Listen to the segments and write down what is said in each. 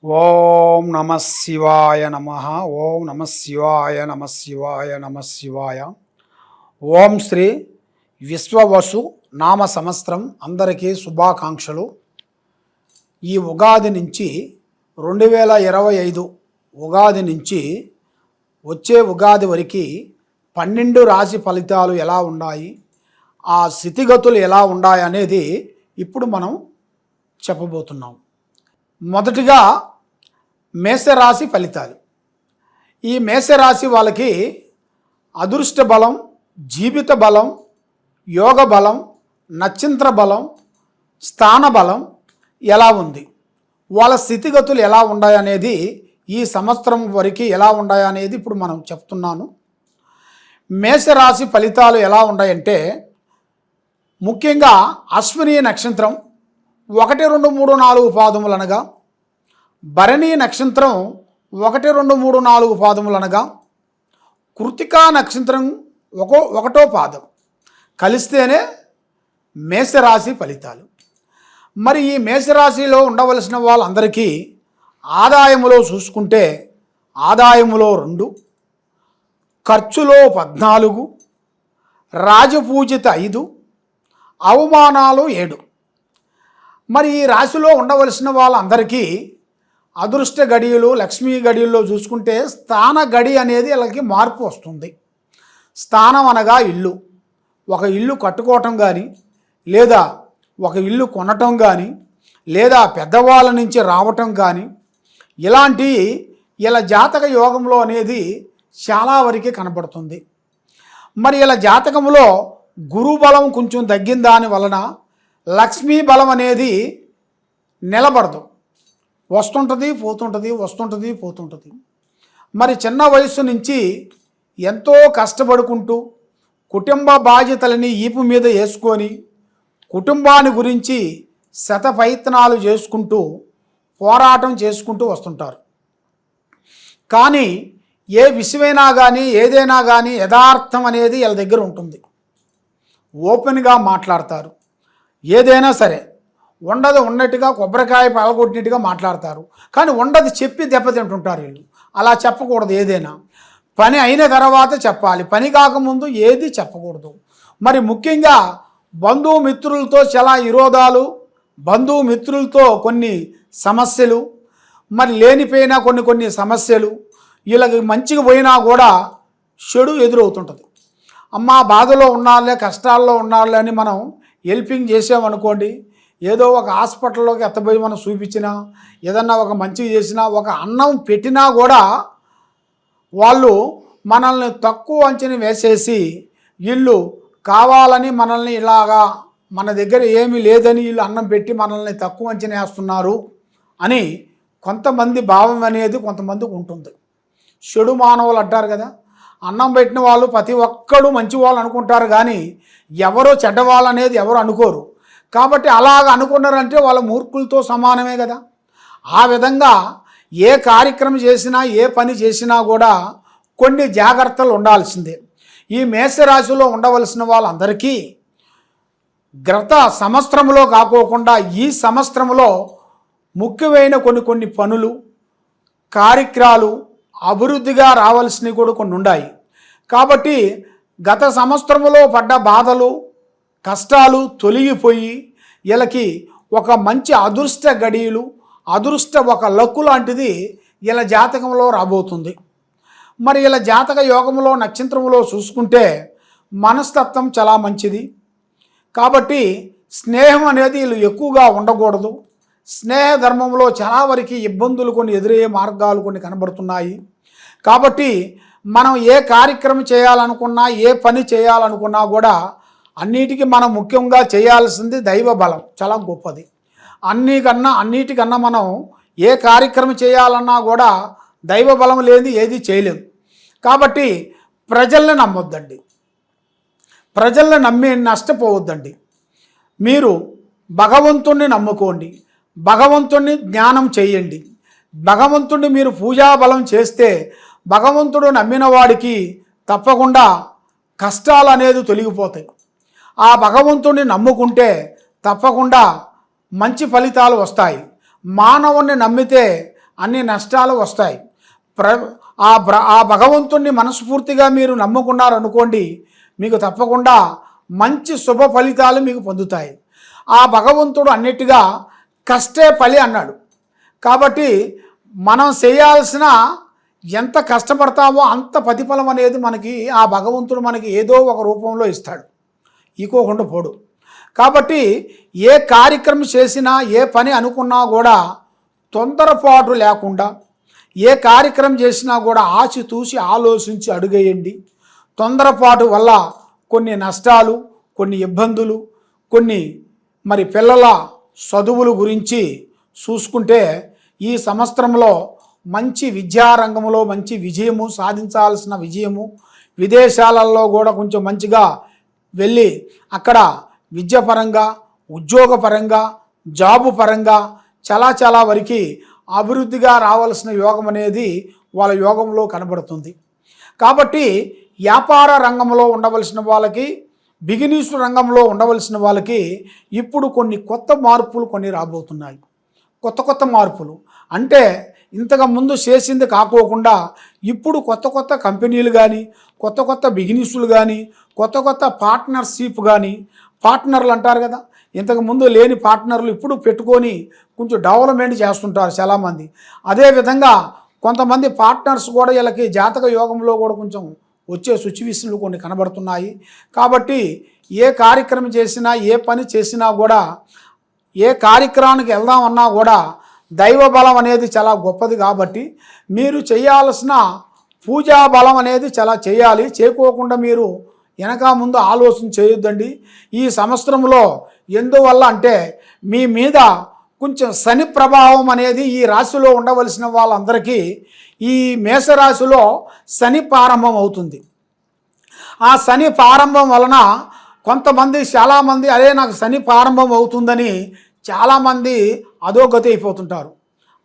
ఓం నమ శివాయ నమ. ఓం నమ శివాయ నమ శివాయ నమ శివాయ. ఓం శ్రీ విశ్వవసు నామ సంవత్సరం అందరికీ శుభాకాంక్షలు. ఈ ఉగాది నుంచి 2025 ఉగాది నుంచి వచ్చే ఉగాది వరకు 12 రాశి ఫలితాలు ఎలా ఉన్నాయి, ఆ స్థితిగతులు ఎలా ఉన్నాయి అనేది ఇప్పుడు మనం చెప్పబోతున్నాం. మొదటిగా మేషరాశి ఫలితాలు. ఈ మేషరాశి వాళ్ళకి అదృష్ట బలం, జీవిత బలం, యోగ బలం, నక్షత్ర బలం, స్థాన బలం ఎలా ఉంది, వాళ్ళ స్థితిగతులు ఎలా ఉన్నాయనేది ఈ సంవత్సరం వరకు ఎలా ఉన్నాయనేది ఇప్పుడు మనం చెప్తున్నాను. మేషరాశి ఫలితాలు ఎలా ఉన్నాయంటే, ముఖ్యంగా అశ్విని నక్షత్రం 1, 2, 3, 4 పాదములు అనగా, భరణి నక్షత్రం 1, 2, 3, 4 పాదములు అనగా, కృతికా నక్షత్రం 1వ పాదం కలిస్తేనే మేషరాశి ఫలితాలు. మరి ఈ మేషరాశిలో ఉండవలసిన వాళ్ళందరికీ ఆదాయములో చూసుకుంటే ఆదాయములో 2, ఖర్చులో 14, రాజపూజిత 5, అవమానాలు 7. మరి ఈ రాశిలో ఉండవలసిన వాళ్ళందరికీ అదృష్ట గడియలు, లక్ష్మీ గడియల్లో చూసుకుంటే స్థాన గడి అనేది వీళ్ళకి మార్పు వస్తుంది. స్థానం అనగా ఇల్లు. ఒక ఇల్లు కట్టుకోవటం కానీ, లేదా ఒక ఇల్లు కొనటం కానీ, లేదా పెద్దవాళ్ళ నుంచి రావటం కానీ, ఇలాంటి ఇలా జాతక యోగంలో అనేది చాలా వరకు కనబడుతుంది. మరి ఇలా జాతకంలో గురు బలం కొంచెం తగ్గిన దాని వలన లక్ష్మీ బలం అనేది నిలబడదు, వస్తుంటుంది పోతుంటుంది, వస్తుంటుంది పోతుంటుంది. మరి చిన్న వయసు నుంచి ఎంతో కష్టపడుకుంటూ కుటుంబ బాధ్యతలని ఈపు మీద వేసుకొని కుటుంబాన్ని గురించి శతప్రయత్నాలు చేసుకుంటూ పోరాటం చేసుకుంటూ వస్తుంటారు. కానీ ఏ విషయమైనా కానీ, ఏదైనా కానీ యథార్థం అనేది వీళ్ళ దగ్గర ఉంటుంది. ఓపెన్గా మాట్లాడతారు. ఏదైనా సరే ఉండదు ఉన్నట్టుగా, కొబ్బరికాయ పగలగొట్టినట్టుగా మాట్లాడతారు. కానీ ఉండదు చెప్పి దెబ్బతింటుంటారు వీళ్ళు. అలా చెప్పకూడదు. ఏదైనా పని అయిన తర్వాత చెప్పాలి, పని కాకముందు ఏది చెప్పకూడదు. మరి ముఖ్యంగా బంధుమిత్రులతో చాలా విరోధాలు, బంధుమిత్రులతో కొన్ని సమస్యలు, మరి లేనిపోయినా కొన్ని సమస్యలు, వీళ్ళకి మంచిగా పోయినా కూడా చెడు ఎదురవుతుంటుంది. అమ్మ బాధలో ఉన్నాళ్ళే, కష్టాల్లో ఉన్నాళ్ళే అని మనం హెల్పింగ్ చేసామనుకోండి, ఏదో ఒక హాస్పిటల్లోకి ఎత్తపోయి మనం చూపించినా, ఏదన్నా ఒక మంచిగా చేసినా, ఒక అన్నం పెట్టినా కూడా వాళ్ళు మనల్ని తక్కువ అంచనా వేసేసి వీళ్ళు కావాలని మనల్ని ఇలాగా మన దగ్గర ఏమీ లేదని వీళ్ళు అన్నం పెట్టి మనల్ని తక్కువ అంచనా వేస్తున్నారు అని కొంతమంది భావం అనేది కొంతమందికి ఉంటుంది. చెడు మానవులు అంటారు కదా, అన్నం పెట్టిన వాళ్ళు ప్రతి ఒక్కడు మంచి వాళ్ళు అనుకుంటారు, కానీ ఎవరో చెడ్డవాళ్ళు అనేది ఎవరు అనుకోరు. కాబట్టి అలాగ అనుకున్నారంటే వాళ్ళ మూర్ఖులతో సమానమే కదా. ఆ విధంగా ఏ కార్యక్రమం చేసినా, ఏ పని చేసినా కూడా కొన్ని జాగ్రత్తలు ఉండాల్సిందే. ఈ మేషరాశిలో ఉండవలసిన వాళ్ళందరికీ గత సంవత్సరంలో కాకోకుండా ఈ సంవత్సరంలో ముఖ్యమైన కొన్ని పనులు, కార్యక్రమాలు అభివృద్ధిగా రావాల్సినవి కూడా కొన్ని ఉన్నాయి. కాబట్టి గత సంవత్సరంలో పడ్డ బాధలు, కష్టాలు తొలగిపోయి వీళ్ళకి ఒక మంచి అదృష్ట గడియలు, అదృష్ట ఒక లక్కు లాంటిది వీళ్ళ జాతకంలో రాబోతుంది. మరి వీళ్ళ జాతక యోగంలో నక్షత్రంలో చూసుకుంటే మనస్తత్వం చాలా మంచిది. కాబట్టి స్నేహం అనేది వీళ్ళు ఎక్కువగా ఉండకూడదు. స్నేహ ధర్మంలో చాలా వరకు ఇబ్బందులు కొన్ని ఎదురయ్యే మార్గాలు కొన్ని కనబడుతున్నాయి. కాబట్టి మనం ఏ కార్యక్రమం చేయాలనుకున్నా, ఏ పని చేయాలనుకున్నా కూడా అన్నిటికీ మనం ముఖ్యంగా చేయాల్సింది దైవ బలం చాలా గొప్పది. అన్నిటికన్నా మనం ఏ కార్యక్రమం చేయాలన్నా కూడా దైవ బలం లేని ఏది చేయలేము. కాబట్టి ప్రజల్ని నమ్మొద్దండి, ప్రజల్ని నమ్మి నష్టపోవద్దండి. మీరు భగవంతుణ్ణి నమ్ముకోండి, భగవంతుణ్ణి జ్ఞానం చేయండి. భగవంతుణ్ణి మీరు పూజాబలం చేస్తే భగవంతుడు నమ్మిన వాడికి తప్పకుండా కష్టాలు అనేది తొలగిపోతాయి. ఆ భగవంతుడిని నమ్ముకుంటే తప్పకుండా మంచి ఫలితాలు వస్తాయి. మానవుణ్ణి నమ్మితే అన్ని నష్టాలు వస్తాయి. ఆ భగవంతుణ్ణి మనస్ఫూర్తిగా మీరు నమ్ముకున్నారనుకోండి, మీకు తప్పకుండా మంచి శుభ ఫలితాలు మీకు పొందుతాయి. ఆ భగవంతుడు అన్నిటిగా కష్టే ఫలి అన్నాడు. కాబట్టి మనం చేయాల్సిన ఎంత కష్టపడతామో అంత ప్రతిఫలం అనేది మనకి ఆ భగవంతుడు మనకి ఏదో ఒక రూపంలో ఇస్తాడు, ఈకోకుండా పోడు. కాబట్టి ఏ కార్యక్రమం చేసినా, ఏ పని అనుకున్నా కూడా తొందరపాటు లేకుండా, ఏ కార్యక్రమం చేసినా కూడా ఆచితూచి ఆలోచించి అడుగేయండి. తొందరపాటు వల్ల కొన్ని నష్టాలు, కొన్ని ఇబ్బందులు, కొన్ని మరి పిల్లల చదువుల గురించి చూసుకుంటే ఈ సంవత్సరంలో మంచి విద్యారంగంలో మంచి విజయము సాధించాల్సిన విజయము, విదేశాలలో కూడా కొంచెం మంచిగా వెళ్ళి అక్కడ విద్యాపరంగా, ఉద్యోగపరంగా, జాబు పరంగా చాలా వరకు అభివృద్ధిగా రావాల్సిన యోగం అనేది వాళ్ళ యోగంలో కనబడుతుంది. కాబట్టి వ్యాపార రంగంలో ఉండవలసిన వాళ్ళకి, బిజినెస్ రంగంలో ఉండవలసిన వాళ్ళకి ఇప్పుడు కొన్ని కొత్త మార్పులు కొన్ని రాబోతున్నాయి. కొత్త మార్పులు అంటే ఇంతకు ముందు చేసింది కాకోకుండా ఇప్పుడు కొత్త కంపెనీలు కానీ, కొత్త బిజినెస్లు కానీ, కొత్త పార్ట్నర్షిప్ కానీ, పార్ట్నర్లు అంటారు కదా, ఇంతకుముందు లేని పార్ట్నర్లు ఇప్పుడు పెట్టుకొని కొంచెం డెవలప్మెంట్ చేస్తుంటారు చాలామంది. అదేవిధంగా కొంతమంది పార్ట్నర్స్ కూడా వీళ్ళకి జాతక యోగంలో కూడా కొంచెం వచ్చే సిచ్యువేషన్లు కొన్ని కనబడుతున్నాయి. కాబట్టి ఏ కార్యక్రమం చేసినా, ఏ పని చేసినా కూడా, ఏ కార్యక్రమానికి వెళ్దామన్నా కూడా దైవ బలం అనేది చాలా గొప్పది. కాబట్టి మీరు చేయాల్సిన పూజా బలం అనేది చాలా చేయాలి. చేయకోకుండా మీరు వెనక ముందు ఆలోచన చేయొద్దండి. ఈ సంవత్సరంలో ఎందువల్ల అంటే మీ మీద కొంచెం శని ప్రభావం అనేది ఈ రాశిలో ఉండవలసిన వాళ్ళందరికీ ఈ మేషరాశిలో శని ప్రారంభం అవుతుంది. ఆ శని ప్రారంభం వలన కొంతమంది చాలామంది అదే నాకు శని ప్రారంభం అవుతుందని చాలామంది అధోగతి అయిపోతుంటారు.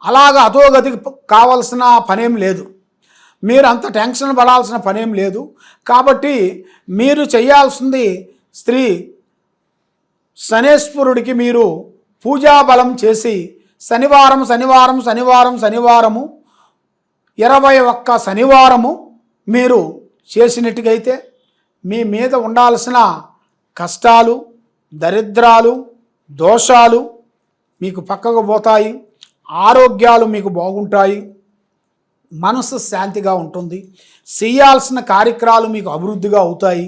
అలాగా అధోగతికి కావాల్సిన పనేం లేదు, మీరు అంత టెన్షన్ పడాల్సిన పనేం లేదు. కాబట్టి మీరు చేయాల్సింది స్త్రీ శనేశ్వరుడికి మీరు పూజాబలం చేసి శనివారము 21 శనివారము మీరు చేసినట్టుగైతే మీ మీద ఉండాల్సిన కష్టాలు, దరిద్రాలు, దోషాలు మీకు పక్కకు పోతాయి. ఆరోగ్యాలు మీకు బాగుంటాయి, మనసు శాంతిగా ఉంటుంది, చేయాల్సిన కార్యక్రమాలు మీకు అభివృద్ధిగా అవుతాయి.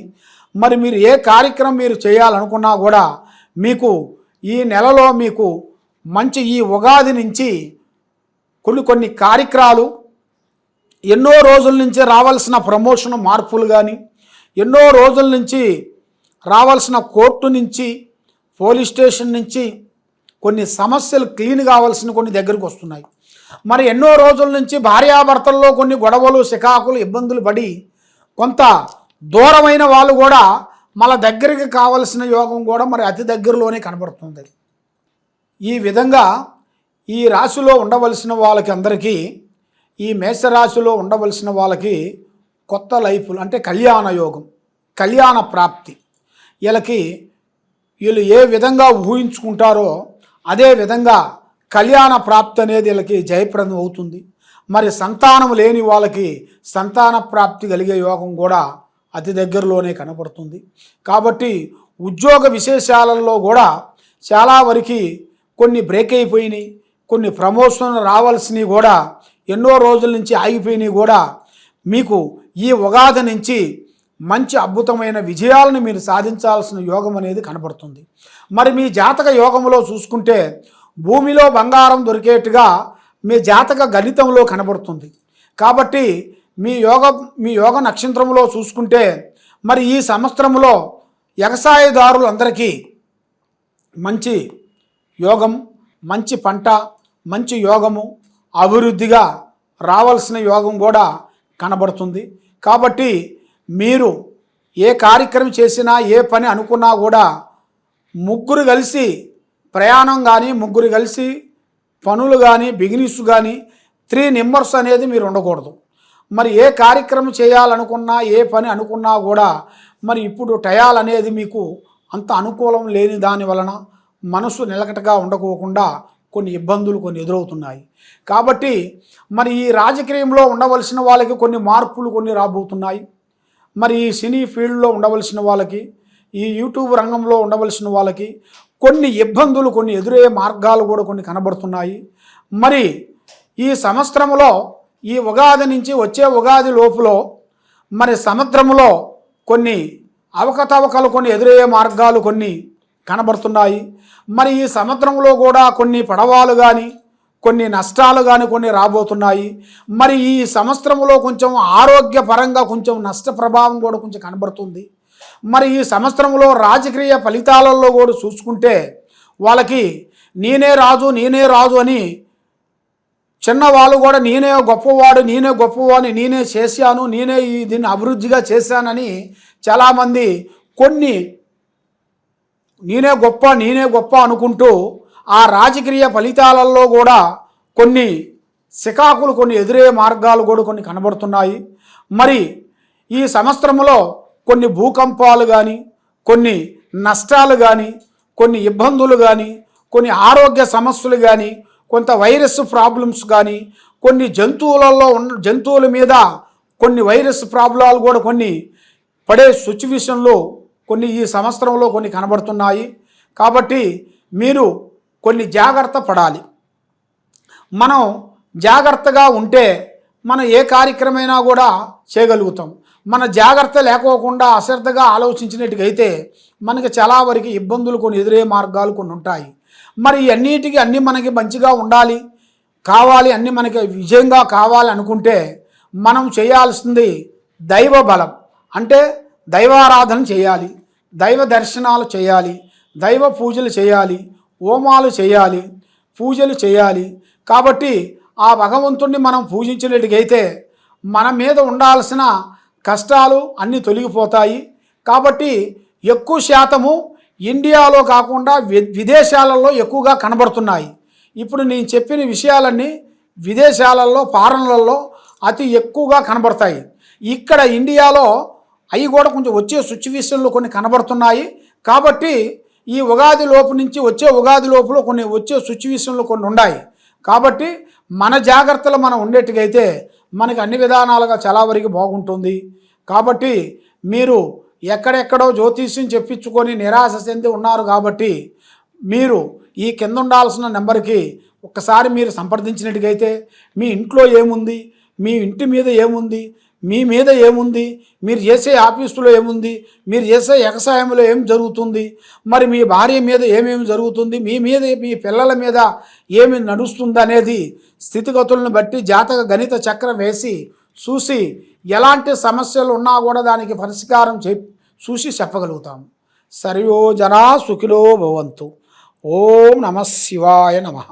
మరి మీరు ఏ కార్యక్రమం మీరు చేయాలనుకున్నా కూడా మీకు ఈ నెలలో మీకు మంచి ఈ ఉగాది నుంచి కొన్ని కార్యక్రమాలు, ఎన్నో రోజుల నుంచి రావాల్సిన ప్రమోషన్ మార్పులు కానీ, ఎన్నో రోజుల నుంచి రావాల్సిన కోర్టు నుంచి, పోలీస్ స్టేషన్ నుంచి కొన్ని సమస్యలు క్లీన్ కావాల్సిన కొన్ని దగ్గరికి వస్తున్నాయి. మరి ఎన్నో రోజుల నుంచి భార్యాభర్తల్లో కొన్ని గొడవలు, చికాకులు, ఇబ్బందులు పడి కొంత దూరమైన వాళ్ళు కూడా మన దగ్గరికి కావలసిన యోగం కూడా మరి అతి దగ్గరలోనే కనబడుతుంది. ఈ విధంగా ఈ రాశిలో ఉండవలసిన వాళ్ళకి అందరికీ, ఈ మేషరాశిలో ఉండవలసిన వాళ్ళకి కొత్త లైఫ్లు అంటే కళ్యాణ యోగం, కళ్యాణ ప్రాప్తి, వీళ్ళు ఏ విధంగా ఊహించుకుంటారో అదే విధంగా కళ్యాణ ప్రాప్తి అనేది వీళ్ళకి జయప్రదం అవుతుంది. మరి సంతానం లేని వాళ్ళకి సంతాన ప్రాప్తి కలిగే యోగం కూడా అతి దగ్గరలోనే కనపడుతుంది. కాబట్టి ఉద్యోగ విశేషాలలో కూడా చాలా వరకు కొన్ని బ్రేక్ అయిపోయినాయి, కొన్ని ప్రమోషన్ రావాల్సినవి కూడా ఎన్నో రోజుల నుంచి ఆగిపోయినాయి కూడా మీకు ఈ ఉగాది నుంచి మంచి అద్భుతమైన విజయాలను మీరు సాధించాల్సిన యోగం అనేది కనబడుతుంది. మరి మీ జాతక యోగంలో చూసుకుంటే భూమిలో బంగారం దొరికేట్టుగా మీ జాతక గణితంలో కనబడుతుంది. కాబట్టి మీ యోగ నక్షత్రంలో చూసుకుంటే మరి ఈ సంవత్సరంలో వ్యవసాయదారులందరికీ మంచి యోగం, మంచి పంట, మంచి యోగము, అభివృద్ధిగా రావాల్సిన యోగం కూడా కనబడుతుంది. కాబట్టి మీరు ఏ కార్యక్రమం చేసినా, ఏ పని అనుకున్నా కూడా ముగ్గురు కలిసి ప్రయాణం కానీ, ముగ్గురు కలిసి పనులు కానీ, బిజినెస్ కానీ 3 మెంబర్స్ అనేది మీరు ఉండకూడదు. మరి ఏ కార్యక్రమం చేయాలనుకున్నా, ఏ పని అనుకున్నా కూడా మరి ఇప్పుడు టయాల్ అనేది మీకు అంత అనుకూలం లేని దాని వలన మనసు నిలకటగా ఉండకోకుండా కొన్ని ఇబ్బందులు కొన్ని ఎదురవుతున్నాయి. కాబట్టి మరి ఈ రాజకీయంలో ఉండవలసిన వాళ్ళకి కొన్ని మార్పులు కొన్ని రాబోతున్నాయి. మరి ఈ సినీ ఫీల్డ్లో ఉండవలసిన వాళ్ళకి, ఈ యూట్యూబ్ రంగంలో ఉండవలసిన వాళ్ళకి కొన్ని ఇబ్బందులు కొన్ని ఎదురయ్యే మార్గాలు కూడా కొన్ని కనబడుతున్నాయి. మరి ఈ సంవత్సరంలో ఈ ఉగాది నుంచి వచ్చే ఉగాది లోపులో మరి సముద్రంలో కొన్ని అవకతవకలు కొన్ని ఎదురయ్యే మార్గాలు కొన్ని కనబడుతున్నాయి. మరి ఈ సముద్రంలో కూడా కొన్ని పడవలు కానీ కొన్ని నష్టాలు కానీ కొన్ని రాబోతున్నాయి. మరి ఈ సంవత్సరంలో కొంచెం ఆరోగ్యపరంగా కొంచెం నష్ట ప్రభావం కూడా కొంచెం కనబడుతుంది. మరి ఈ సంవత్సరంలో రాజకీయ ఫలితాలలో కూడా చూసుకుంటే వాళ్ళకి నేనే రాజు అని చిన్నవాళ్ళు కూడా నేనే గొప్పవాడిని నేనే చేశాను, దీన్ని అభివృద్ధిగా చేశానని చాలామంది కొన్ని నేనే గొప్ప అనుకుంటూ ఆ రాజకీయ ఫలితాలలో కూడా కొన్ని సికాకులు కొన్ని ఎదురయ్యే మార్గాలు కూడా కొన్ని కనబడుతున్నాయి. మరి ఈ సంవత్సరంలో కొన్ని భూకంపాలు కానీ కొన్ని నష్టాలు కానీ కొన్ని ఇబ్బందులు కానీ కొన్ని ఆరోగ్య సమస్యలు కానీ కొంత వైరస్ ప్రాబ్లమ్స్ కానీ కొన్ని జంతువుల మీద కొన్ని వైరస్ ప్రాబ్లాలు కూడా కొన్ని పడే సిచ్యువేషన్లు కొన్ని ఈ సంవత్సరంలో కొన్ని కనబడుతున్నాయి. కాబట్టి మీరు కొన్ని జాగ్రత్త పడాలి. మనం జాగ్రత్తగా ఉంటే మనం ఏ కార్యక్రమైనా కూడా చేయగలుగుతాం. మన జాగ్రత్త లేకోకుండా అశ్రద్ధగా ఆలోచించినట్టుగైతే మనకి చాలా వరకు ఇబ్బందులు కొన్ని ఎదురయ్యే మార్గాలు కొన్ని ఉంటాయి. మరి అన్నీ మనకి మంచిగా ఉండాలి కావాలి, అన్నీ మనకి విజయంగా కావాలి అనుకుంటే మనం చేయాల్సింది దైవ బలం, అంటే దైవారాధన చేయాలి, దైవ దర్శనాలు చేయాలి, దైవ పూజలు చేయాలి, హోమాలు చేయాలి, పూజలు చేయాలి. కాబట్టి ఆ భగవంతుణ్ణి మనం పూజించినట్టుగైతే మన మీద ఉండాల్సిన కష్టాలు అన్నీ తొలగిపోతాయి. కాబట్టి ఎక్కువ శాతము ఇండియాలో కాకుండా విదేశాలలో ఎక్కువగా కనబడుతున్నాయి. ఇప్పుడు నేను చెప్పిన విషయాలన్నీ విదేశాలలో ఫారెన్లలో అతి ఎక్కువగా కనబడతాయి. ఇక్కడ ఇండియాలో అవి కూడా కొంచెం వచ్చే సిచ్యువేషన్లు కొన్ని కనబడుతున్నాయి. కాబట్టి ఈ ఉగాది లోపు నుంచి వచ్చే ఉగాది లోపల కొన్ని వచ్చే సిచ్యువేషన్లు కొన్ని ఉన్నాయి. కాబట్టి మన జాగ్రత్తలు మనం ఉండేట్టుగైతే మనకి అన్ని విధానాలుగా చాలా వరకు బాగుంటుంది. కాబట్టి మీరు ఎక్కడెక్కడో జ్యోతిష్యం చెప్పించుకొని నిరాశ చెంది ఉన్నారు. కాబట్టి మీరు ఈ కింద ఉండాల్సిన నెంబర్కి ఒక్కసారి మీరు సంప్రదించినట్టుగైతే మీ ఇంట్లో ఏముంది, మీ ఇంటి మీద ఏముంది, మీ మీద ఏముంది, మీరు చేసే ఆఫీసులో ఏముంది, మీరు చేసే వ్యవసాయంలో ఏం జరుగుతుంది, మరి మీ భార్య మీద ఏమేమి జరుగుతుంది, మీ మీద మీ పిల్లల మీద ఏమి నడుస్తుంది అనేది స్థితిగతులను బట్టి జాతక గణిత చక్రం వేసి చూసి ఎలాంటి సమస్యలు ఉన్నా కూడా దానికి పరిష్కారం చూసి చెప్పగలుగుతాము. సర్వో జనా సుఖినో భవంతు. ఓం నమః శివాయ నమః.